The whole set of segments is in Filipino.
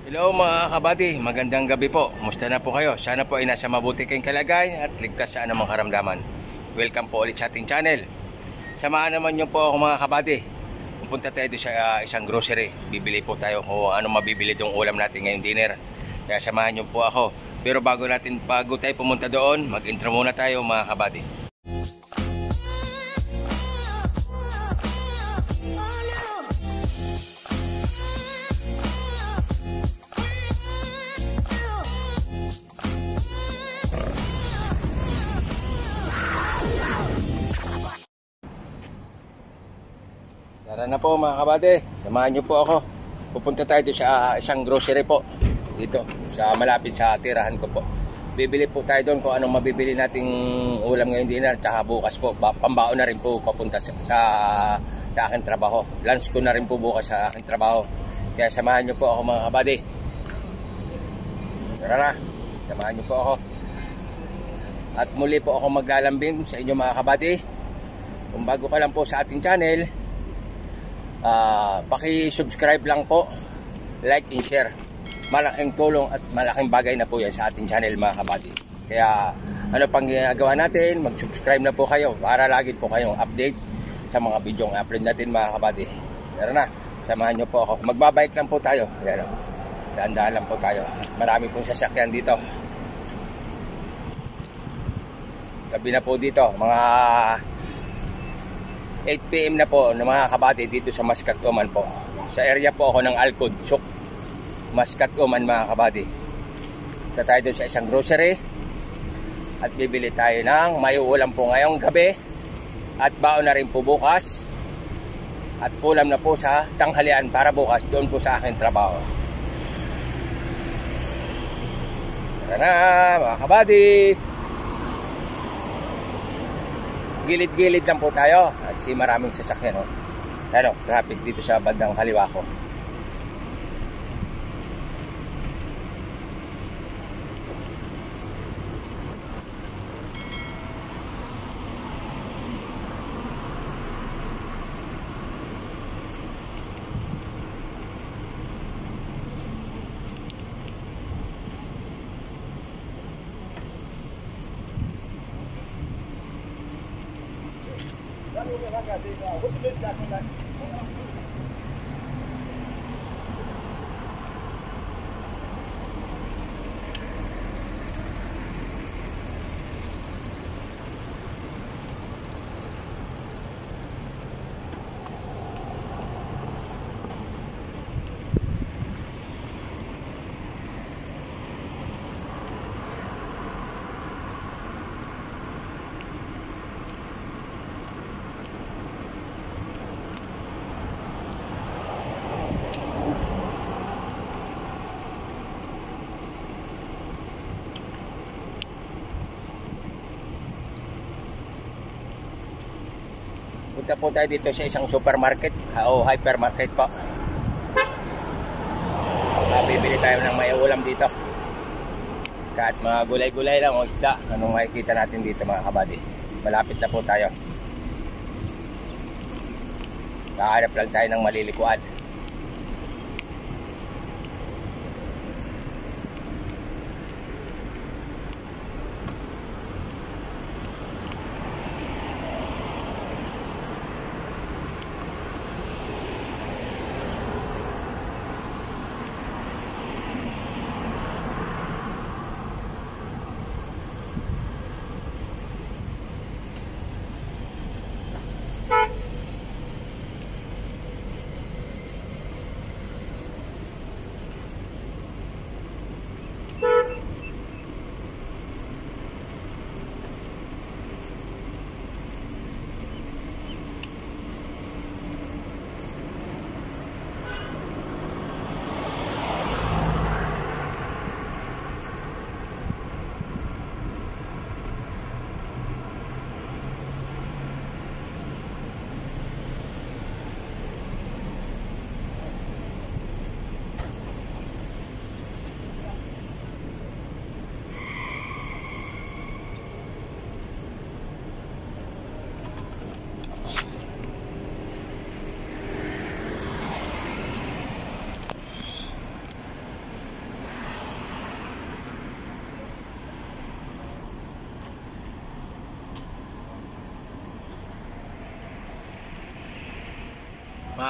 Hello mga kabady, magandang gabi po. Kumusta na po kayo? Sana po ay nasa mabuti kayong kalagayan at ligtas sa anumang karamdaman. Welcome po ulit sa ating channel. Samahan naman niyo po ako mga kabady. Pupunta tayo sa isang grocery. Bibili po tayo kung ano mabibili yung ulam natin ngayong dinner. Kaya samahan niyo po ako. Pero bago tayo pumunta doon, mag-intro muna tayo mga kabady. Tara na po mga kabady, samahan nyo po ako. Pupunta tayo sa isang grocery po dito, sa malapit sa tirahan ko po. Bibili po tayo doon kung anong mabibili nating ulam ngayong dinner. Tsaka bukas po, pambaon na rin po papunta sa aking trabaho. Lunch ko na rin po bukas sa aking trabaho. Kaya samahan nyo po ako mga kabady. Tara na, samahan nyo po ako. At muli po ako maglalambing sa inyo mga kabady. Kung bago ka lang po sa ating channel, paki-subscribe lang po, like and share. Malaking tulong at malaking bagay na po yan sa ating channel mga kabady. Kaya ano pang ginagawa natin, mag-subscribe na po kayo para lagi po kayong update sa mga video ng upload natin mga kabady. Tara na, samahan nyo po ako. Magbabike lang po tayo. Yan, daan-daan lang po tayo. Marami pong sasakyan dito. Gabi na po dito, mga 8 PM na po ng mga kabady dito sa Mascat Oman po. Sa area po ako ng Alcod, Suk, Mascat Oman mga kabady. Punta tayo doon sa isang grocery at bibili tayo ng may ulam po ngayong gabi at baon na rin po bukas at ulam na po sa tanghalian para bukas doon po sa aking trabaho. Tara na mga kabady, gilid-gilid lang po tayo at maraming sasakyan. Traffic dito sa bandang kaliwa ko. Punta po tayo dito sa isang supermarket o hypermarket po. Bibili tayo ng may ulam dito. Kahit mga gulay-gulay lang o isda, anong makikita natin dito mga kabady. Malapit na po tayo. Kahanap lang tayo ng malilikuan.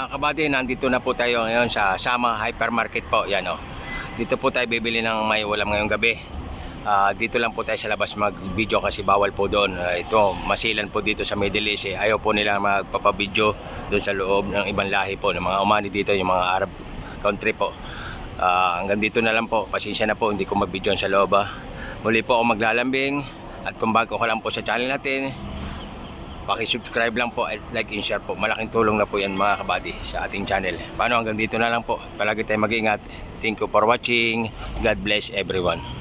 mga kabady, nandito na po tayo ngayon sa Sama Hypermarket po. Yan o. Dito po tayo bibili ng may ulam ngayong gabi. Dito lang po tayo sa labas mag-video kasi bawal po doon. Ito, masilan po dito sa Middle East. Ayaw po nila magpapabidyo doon sa loob ng ibang lahi po. Ng mga umani dito, yung mga Arab country po. Hanggang dito na lang po. Pasensya na po, hindi ko mag-video sa loob. Muli po ako maglalambing. At kung bago ka lang po sa channel natin, paki-subscribe lang po at like and share po. Malaking tulong na po yan mga kabady sa ating channel. Paano, hanggang dito na lang po. Palagi tayo mag-ingat. Thank you for watching. God bless everyone.